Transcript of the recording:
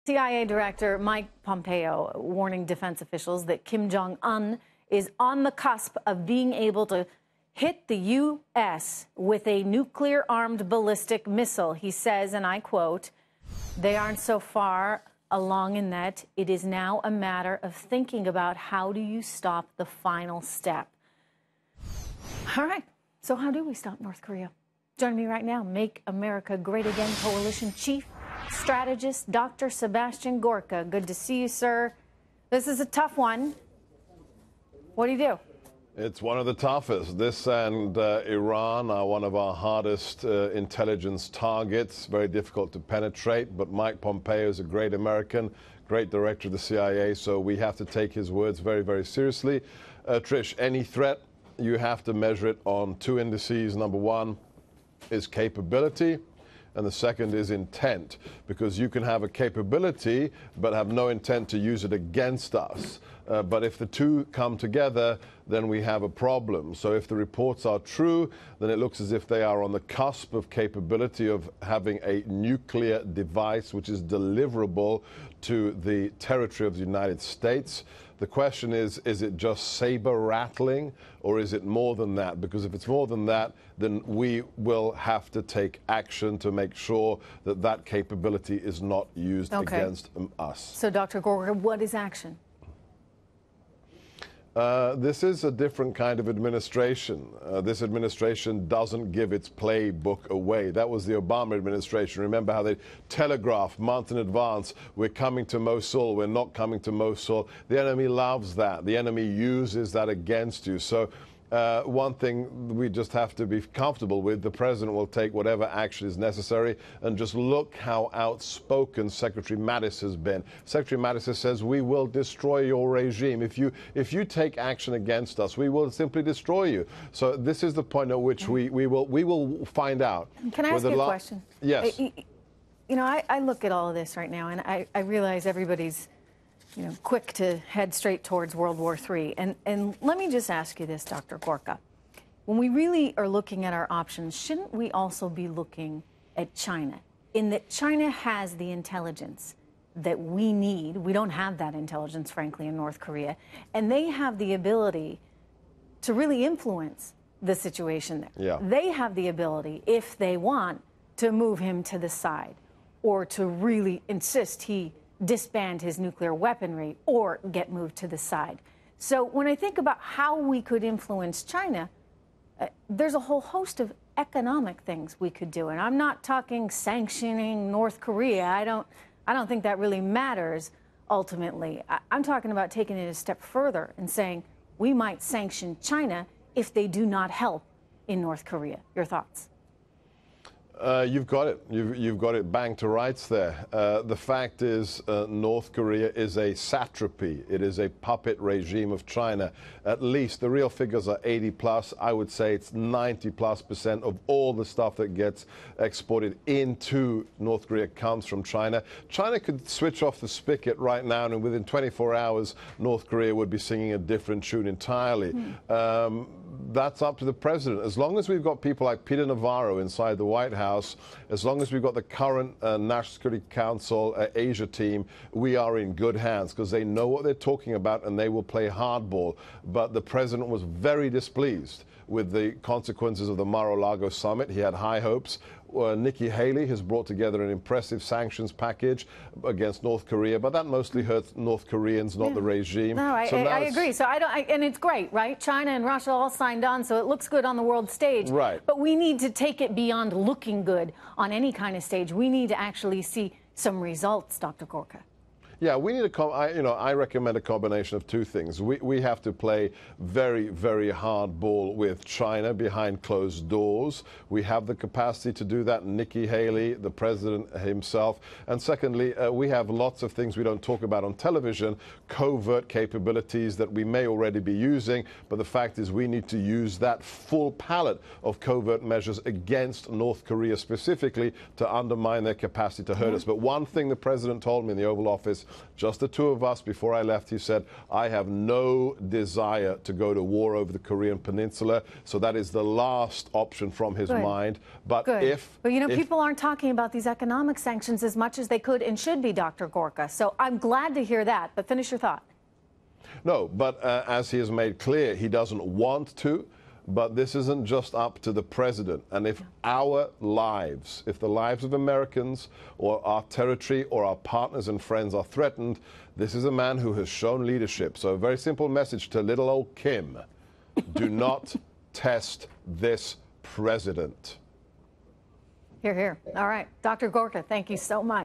CIA Director Mike Pompeo warning defense officials that Kim Jong-un is on the cusp of being able to hit the U.S. with a nuclear-armed ballistic missile. He says, and I quote, "They aren't so far along in that. It is now a matter of thinking about how do you stop the final step." All right. So how do we stop North Korea? Joining me right now, Make America Great Again Coalition Chief Strategist, Dr. Sebastian Gorka. Good to see you, sir. This is a tough one. What do you do? It's one of the toughest. This and Iran are one of our hardest intelligence targets, very difficult to penetrate. But Mike Pompeo is a great American, great director of the CIA, so we have to take his words very, very seriously. Trish, any threat, you have to measure it on two indices. Number one is capability, and the second is intent, because you can have a capability but have no intent to use it against us. But if the two come together, then we have a problem. So if the reports are true, then it looks as if they are on the cusp of capability of having a nuclear device which is deliverable to the territory of the United States. The question is it just saber rattling, or is it more than that? Because if it's more than that, then we will have to take action to make sure that that capability is not used against us. So, Dr. Gorka, what is action? This is a different kind of administration. This administration doesn't give its playbook away. That was the Obama administration. Remember how they telegraphed months in advance, we're coming to Mosul, we're not coming to Mosul. The enemy loves that. The enemy uses that against you. So one thing we just have to be comfortable with, the president will take whatever action is necessary, and just look how outspoken Secretary Mattis has been. Secretary Mattis says, we will destroy your regime. If you take action against us, we will simply destroy you. So this is the point at which we will find out. Can I ask you a question? Yes. You know, I look at all of this right now, and I realize everybody's quick to head straight towards World War III. And let me just ask you this, Dr. Gorka. When we really are looking at our options, shouldn't we also be looking at China? In that China has the intelligence that we need. We don't have that intelligence, frankly, in North Korea. And they have the ability to really influence the situation there. Yeah. They have the ability, if they want, to move him to the side or to really insist he disband his nuclear weaponry or get moved to the side. So when I think about how we could influence China, there's a whole host of economic things we could do. And I'm not talking sanctioning North Korea. I don't think that really matters ultimately. I'm talking about taking it a step further and saying we might sanction China if they do not help in North Korea. Your thoughts? You've got it. You've got it bang to rights there. The fact is, North Korea is a satrapy. It is a puppet regime of China. At least the real figures are 80 plus. I would say it's 90+% of all the stuff that gets exported into North Korea comes from China. China could switch off the spigot right now, and within 24 hours, North Korea would be singing a different tune entirely. That's up to the president. As long as we've got people like Peter Navarro inside the White House, as long as we've got the current National Security Council Asia team, we are in good hands, because they know what they're talking about and they will play hardball. But the president was very displeased with the consequences of the Mar-a-Lago summit. He had high hopes. Nikki Haley has brought together an impressive sanctions package against North Korea, but that mostly hurts North Koreans, not the regime. No, I agree. So and it's great, right? China and Russia all signed on, so it looks good on the world stage. Right. But we need to take it beyond looking good on any kind of stage. We need to actually see some results, Dr. Gorka. Yeah, we need I recommend a combination of two things. We have to play very, very hard ball with China behind closed doors. We have the capacity to do that. Nikki Haley, the president himself. And secondly, we have lots of things we don't talk about on television, covert capabilities that we may already be using. But the fact is we need to use that full palette of covert measures against North Korea specifically to undermine their capacity to hurt us. But one thing the president told me in the Oval Office just the two of us. Before I left, he said, I have no desire to go to war over the Korean Peninsula. So that is the last option from his mind. But But you know, people aren't talking about these economic sanctions as much as they could and should be, Dr. Gorka. So I'm glad to hear that. But finish your thought. No, but as he has made clear, he doesn't want to. But this isn't just up to the president. And if our lives, if the lives of Americans or our territory or our partners and friends are threatened, this is a man who has shown leadership. So a very simple message to little old Kim. Do not test this president. Hear, hear. All right. Dr. Gorka, thank you so much.